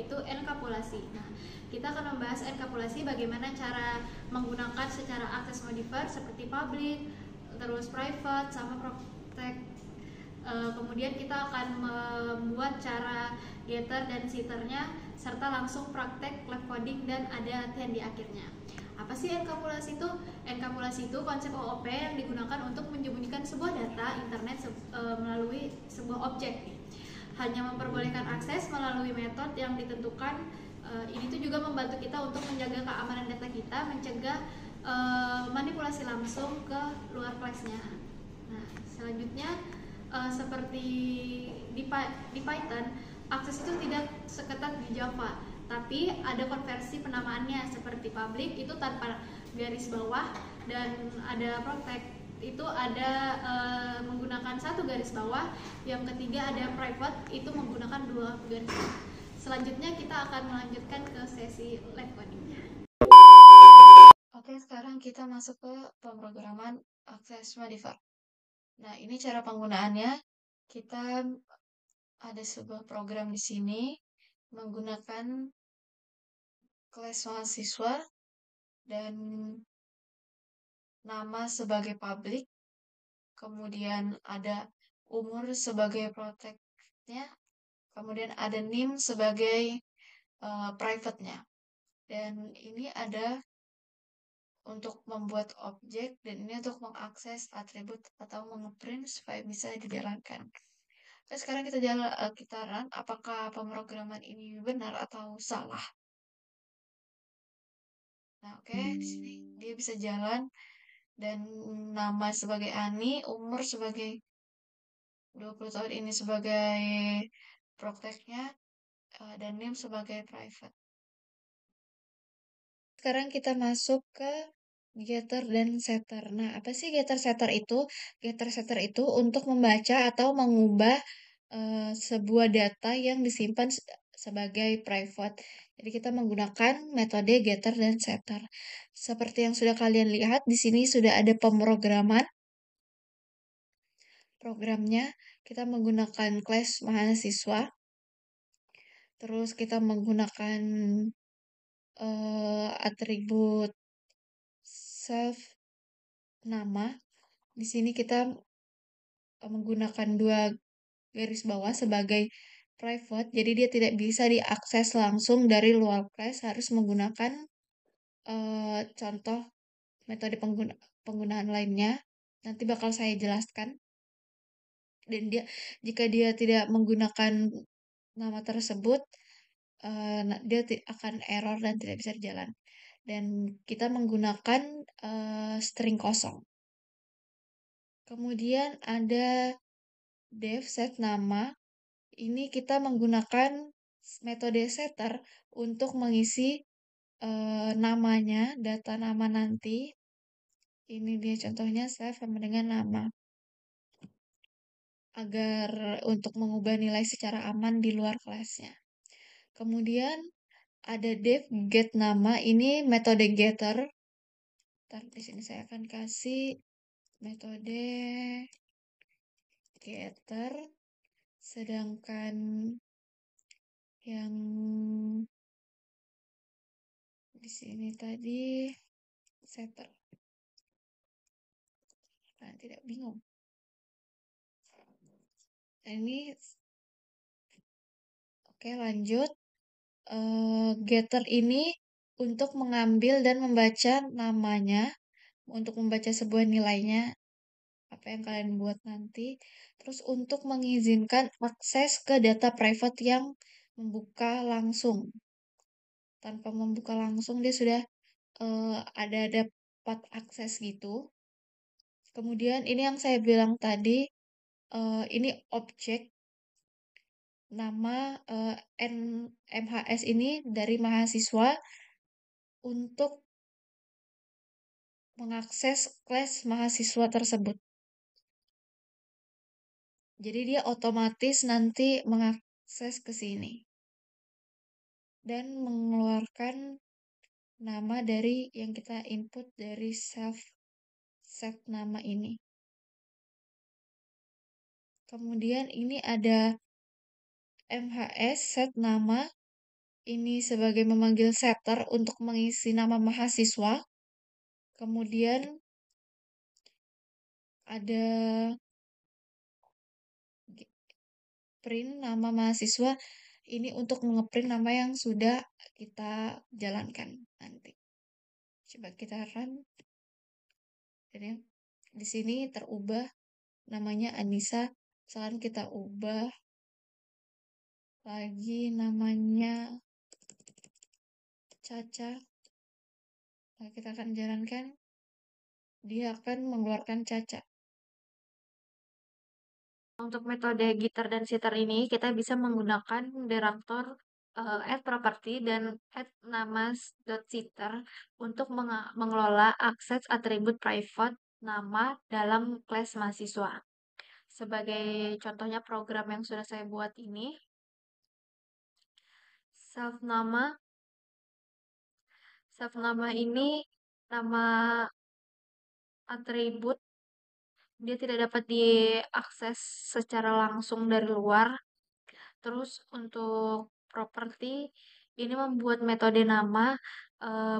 yaitu enkapsulasi. Nah, kita akan membahas enkapsulasi, bagaimana cara menggunakan secara akses modifier seperti public, terus private, sama protect. Kemudian kita akan membuat cara getter dan setternya, serta langsung praktek lab coding dan ada latihan di akhirnya. Apa sih enkapsulasi itu? Enkapsulasi itu konsep OOP yang digunakan untuk menyembunyikan sebuah data internet melalui sebuah objek. Hanya memperbolehkan akses melalui metode yang ditentukan. Ini tuh juga membantu kita untuk menjaga keamanan data kita, mencegah manipulasi langsung ke luar kelasnya. Nah, selanjutnya seperti di Python, akses itu tidak seketat di Java, tapi ada konversi penamaannya seperti public itu tanpa garis bawah, dan ada protect itu ada menggunakan satu garis bawah, yang ketiga ada private itu menggunakan dua garis bawah. Selanjutnya kita akan melanjutkan ke sesi lab codingnya. Oke, sekarang kita masuk ke pemrograman access modifier. Nah, ini cara penggunaannya. Kita ada sebuah program di sini menggunakan kelas mahasiswa dan nama sebagai public, kemudian ada umur sebagai protect-nya, kemudian ada name sebagai private-nya. Dan ini ada untuk membuat objek, dan ini untuk mengakses atribut atau mengeprint supaya bisa dijalankan. Oke, sekarang kita run apakah pemrograman ini benar atau salah. Nah, oke, di sini dia bisa jalan, dan nama sebagai Ani, umur sebagai 20 tahun ini sebagai protect-nya, dan name sebagai private. Sekarang kita masuk ke getter dan setter. Nah, apa sih getter setter itu? Getter setter itu untuk membaca atau mengubah sebuah data yang disimpan sebagai private. Jadi kita menggunakan metode getter dan setter. Seperti yang sudah kalian lihat, di sini sudah ada pemrograman. Programnya kita menggunakan kelas mahasiswa. Terus kita menggunakan atribut self nama. Di sini kita menggunakan dua garis bawah sebagai private, jadi dia tidak bisa diakses langsung dari luar kelas, harus menggunakan contoh metode penggunaan lainnya. Nanti bakal saya jelaskan. Dan jika dia tidak menggunakan nama tersebut, dia akan error dan tidak bisa berjalan. Dan kita menggunakan string kosong. Kemudian ada def set nama. Ini kita menggunakan metode setter untuk mengisi namanya, data nama nanti. Ini dia contohnya, save sama dengan nama. Agar untuk mengubah nilai secara aman di luar kelasnya. Kemudian ada def get nama, ini metode getter. Di sini saya akan kasih metode getter, sedangkan yang di sini tadi setter. Nah, tidak bingung. Nah, ini oke, lanjut. Getter ini untuk mengambil dan membaca namanya, untuk membaca sebuah nilainya, apa yang kalian buat nanti. Terus untuk mengizinkan akses ke data private yang membuka langsung. Tanpa membuka langsung, dia sudah ada dapat akses gitu. Kemudian ini yang saya bilang tadi, ini objek. Nama MHS ini dari mahasiswa untuk mengakses kelas mahasiswa tersebut. Jadi dia otomatis nanti mengakses ke sini dan mengeluarkan nama dari yang kita input dari set nama ini. Kemudian ini ada MHS set nama. ini sebagai memanggil setter untuk mengisi nama mahasiswa. Kemudian ada print nama mahasiswa ini untuk ngeprint nama yang sudah kita jalankan nanti. Coba kita run. Jadi di sini terubah namanya Anissa. Sekarang kita ubah lagi namanya Caca. Nah, kita akan jalankan. Dia akan mengeluarkan Caca. Untuk metode gitar dan sitar ini kita bisa menggunakan deraktor add property dan add nama.sitar untuk mengelola akses atribut private nama dalam kelas mahasiswa. Sebagai contohnya program yang sudah saya buat ini, self nama ini nama atribut, dia tidak dapat diakses secara langsung dari luar. Terus untuk properti ini membuat metode nama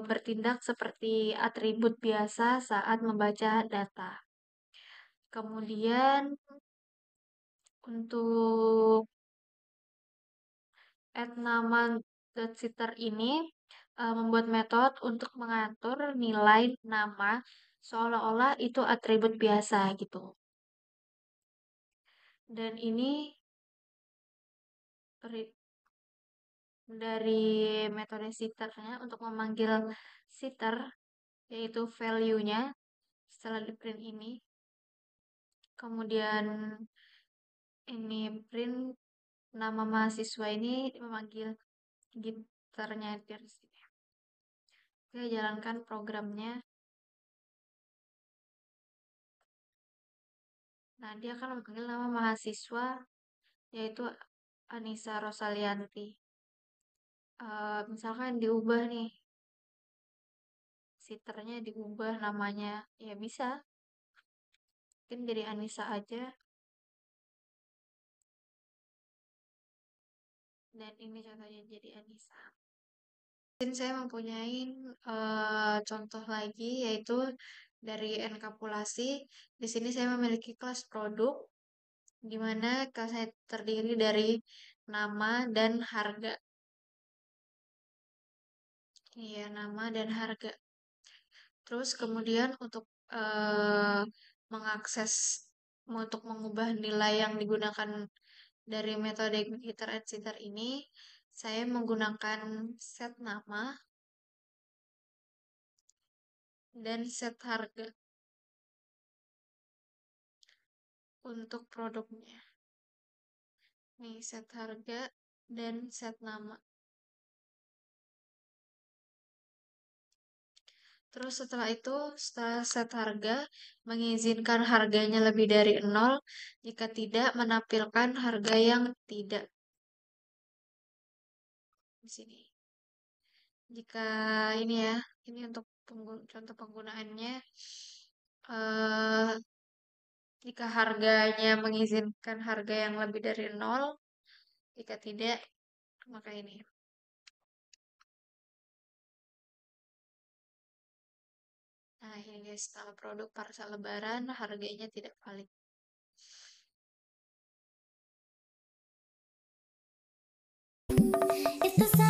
bertindak seperti atribut biasa saat membaca data. Kemudian untuk add nama sitter ini membuat metode untuk mengatur nilai nama seolah-olah itu atribut biasa gitu. Dan ini dari metode sitternya untuk memanggil sitter, yaitu value-nya setelah di print ini. Kemudian ini print nama mahasiswa ini memanggil gitarnya dari sini. Oke, jalankan programnya. Nah, dia akan memanggil nama mahasiswa yaitu Anissa Rosalianti. Misalkan diubah nih, sitternya diubah namanya, ya bisa. Mungkin jadi Anissa aja. Dan ini contohnya jadi Anissa. Mungkin saya mempunyai contoh lagi yaitu dari enkapsulasi. Di sini saya memiliki kelas produk, di mana kelas saya terdiri dari nama dan harga. Iya, nama dan harga. Terus kemudian untuk mengakses, untuk mengubah nilai yang digunakan dari metode gitar and sitar ini, saya menggunakan set nama dan set harga untuk produknya. Nih, set harga dan set nama. Terus setelah itu, setelah set harga, mengizinkan harganya lebih dari 0, jika tidak menampilkan harga yang tidak. Di sini. Jika ini ya, ini untuk contoh penggunaannya. Jika harganya mengizinkan harga yang lebih dari 0, jika tidak, maka ini. Nah, ini guys, setelah produk parcel lebaran, harganya tidak valid. It's the